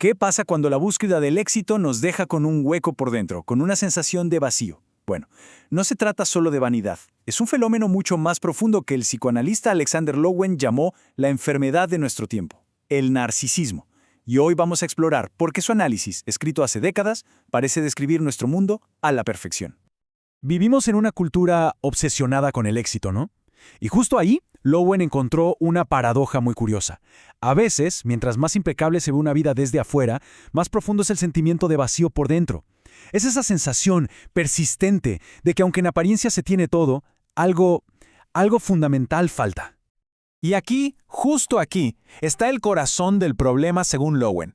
¿Qué pasa cuando la búsqueda del éxito nos deja con un hueco por dentro, con una sensación de vacío? Bueno, no se trata solo de vanidad. Es un fenómeno mucho más profundo que el psicoanalista Alexander Lowen llamó la enfermedad de nuestro tiempo, el narcisismo. Y hoy vamos a explorar por qué su análisis, escrito hace décadas, parece describir nuestro mundo a la perfección. Vivimos en una cultura obsesionada con el éxito, ¿no? Y justo ahí, Lowen encontró una paradoja muy curiosa. A veces, mientras más impecable se ve una vida desde afuera, más profundo es el sentimiento de vacío por dentro. Es esa sensación persistente de que aunque en apariencia se tiene todo, algo fundamental falta. Y aquí, justo aquí, está el corazón del problema según Lowen.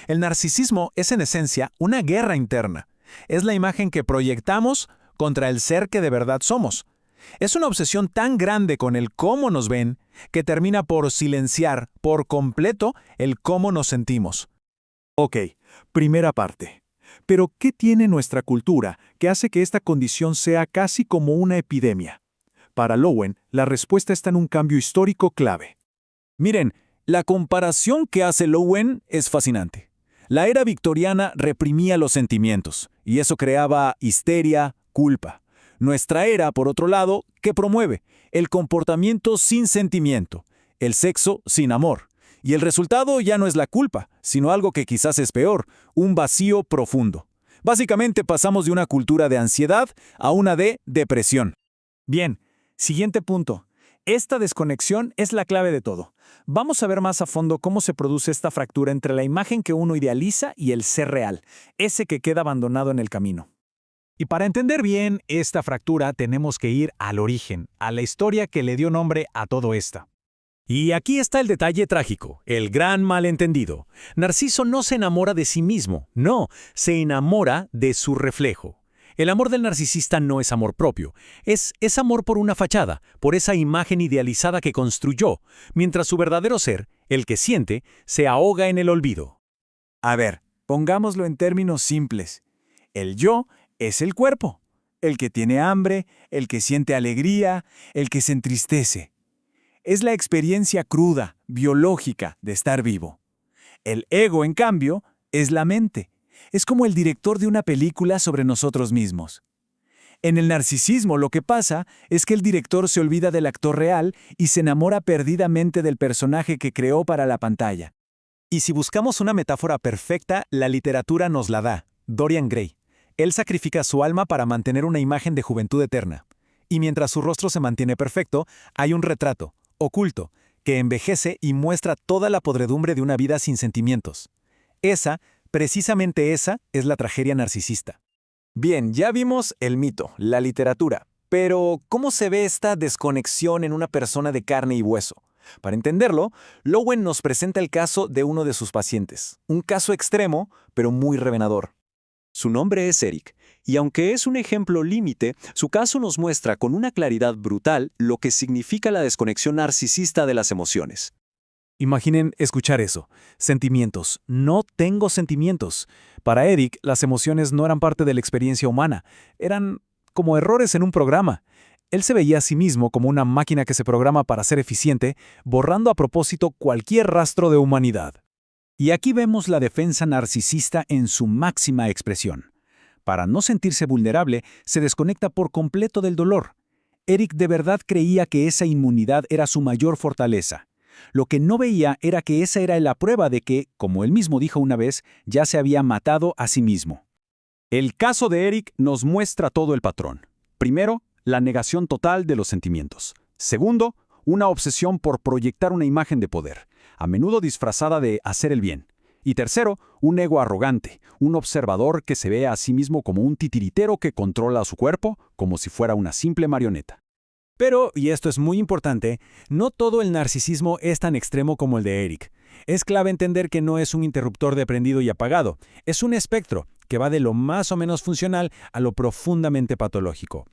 El narcisismo es en esencia una guerra interna. Es la imagen que proyectamos contra el ser que de verdad somos. Es una obsesión tan grande con el cómo nos ven que termina por silenciar por completo el cómo nos sentimos. Ok, primera parte. Pero, ¿qué tiene nuestra cultura que hace que esta condición sea casi como una epidemia? Para Lowen, la respuesta está en un cambio histórico clave. Miren, la comparación que hace Lowen es fascinante. La era victoriana reprimía los sentimientos, y eso creaba histeria, culpa. Nuestra era, por otro lado, ¿qué promueve? El comportamiento sin sentimiento, el sexo sin amor. Y el resultado ya no es la culpa, sino algo que quizás es peor, un vacío profundo. Básicamente pasamos de una cultura de ansiedad a una de depresión. Bien, siguiente punto. Esta desconexión es la clave de todo. Vamos a ver más a fondo cómo se produce esta fractura entre la imagen que uno idealiza y el ser real, ese que queda abandonado en el camino. Y para entender bien esta fractura tenemos que ir al origen, a la historia que le dio nombre a todo esto. Y aquí está el detalle trágico, el gran malentendido. Narciso no se enamora de sí mismo, no, se enamora de su reflejo. El amor del narcisista no es amor propio, es amor por una fachada, por esa imagen idealizada que construyó, mientras su verdadero ser, el que siente, se ahoga en el olvido. A ver, pongámoslo en términos simples. El yo es el cuerpo, el que tiene hambre, el que siente alegría, el que se entristece. Es la experiencia cruda, biológica, de estar vivo. El ego, en cambio, es la mente. Es como el director de una película sobre nosotros mismos. En el narcisismo lo que pasa es que el director se olvida del actor real y se enamora perdidamente del personaje que creó para la pantalla. Y si buscamos una metáfora perfecta, la literatura nos la da. Dorian Gray. Él sacrifica su alma para mantener una imagen de juventud eterna. Y mientras su rostro se mantiene perfecto, hay un retrato, oculto, que envejece y muestra toda la podredumbre de una vida sin sentimientos. Precisamente esa, es la tragedia narcisista. Bien, ya vimos el mito, la literatura. Pero, ¿cómo se ve esta desconexión en una persona de carne y hueso? Para entenderlo, Lowen nos presenta el caso de uno de sus pacientes. Un caso extremo, pero muy revelador. Su nombre es Eric, y aunque es un ejemplo límite, su caso nos muestra con una claridad brutal lo que significa la desconexión narcisista de las emociones. Imaginen escuchar eso. Sentimientos. No tengo sentimientos. Para Eric, las emociones no eran parte de la experiencia humana. Eran como errores en un programa. Él se veía a sí mismo como una máquina que se programa para ser eficiente, borrando a propósito cualquier rastro de humanidad. Y aquí vemos la defensa narcisista en su máxima expresión. Para no sentirse vulnerable, se desconecta por completo del dolor. Eric de verdad creía que esa inmunidad era su mayor fortaleza. Lo que no veía era que esa era la prueba de que, como él mismo dijo una vez, ya se había matado a sí mismo. El caso de Eric nos muestra todo el patrón. Primero, la negación total de los sentimientos. Segundo, una obsesión por proyectar una imagen de poder, a menudo disfrazada de hacer el bien. Y tercero, un ego arrogante, un observador que se ve a sí mismo como un titiritero que controla a su cuerpo como si fuera una simple marioneta. Pero, y esto es muy importante, no todo el narcisismo es tan extremo como el de Eric. Es clave entender que no es un interruptor de prendido y apagado, es un espectro que va de lo más o menos funcional a lo profundamente patológico.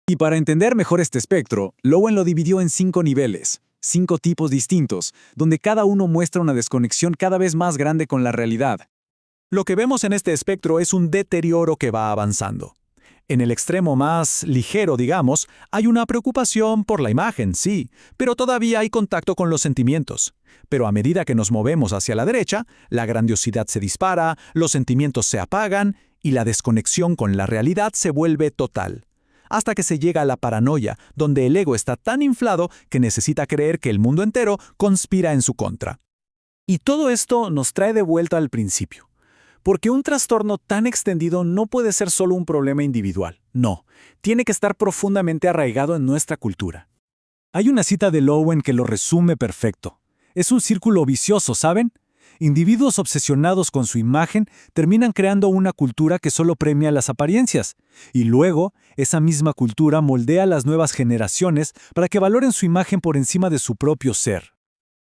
Y para entender mejor este espectro, Lowen lo dividió en 5 niveles, 5 tipos distintos, donde cada uno muestra una desconexión cada vez más grande con la realidad. Lo que vemos en este espectro es un deterioro que va avanzando. En el extremo más ligero, digamos, hay una preocupación por la imagen, sí, pero todavía hay contacto con los sentimientos. Pero a medida que nos movemos hacia la derecha, la grandiosidad se dispara, los sentimientos se apagan y la desconexión con la realidad se vuelve total. Hasta que se llega a la paranoia, donde el ego está tan inflado que necesita creer que el mundo entero conspira en su contra. Y todo esto nos trae de vuelta al principio. Porque un trastorno tan extendido no puede ser solo un problema individual. No, tiene que estar profundamente arraigado en nuestra cultura. Hay una cita de Lowen que lo resume perfecto. Es un círculo vicioso, ¿saben? Individuos obsesionados con su imagen terminan creando una cultura que solo premia las apariencias. Y luego, esa misma cultura moldea a las nuevas generaciones para que valoren su imagen por encima de su propio ser.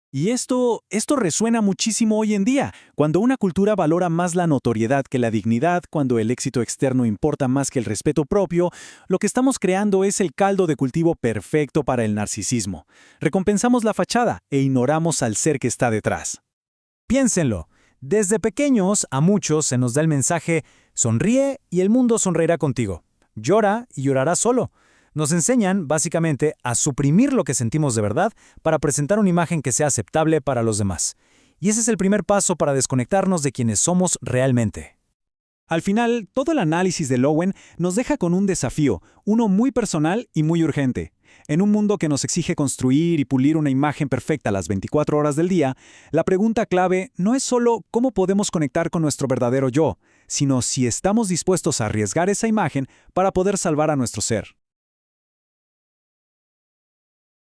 Y esto resuena muchísimo hoy en día, cuando una cultura valora más la notoriedad que la dignidad, cuando el éxito externo importa más que el respeto propio, lo que estamos creando es el caldo de cultivo perfecto para el narcisismo. Recompensamos la fachada e ignoramos al ser que está detrás. Piénsenlo, desde pequeños a muchos se nos da el mensaje, sonríe y el mundo sonreirá contigo, llora y llorará solo. Nos enseñan, básicamente, a suprimir lo que sentimos de verdad para presentar una imagen que sea aceptable para los demás. Y ese es el primer paso para desconectarnos de quienes somos realmente. Al final, todo el análisis de Lowen nos deja con un desafío, uno muy personal y muy urgente. En un mundo que nos exige construir y pulir una imagen perfecta las 24 horas del día, la pregunta clave no es solo cómo podemos conectar con nuestro verdadero yo, sino si estamos dispuestos a arriesgar esa imagen para poder salvar a nuestro ser.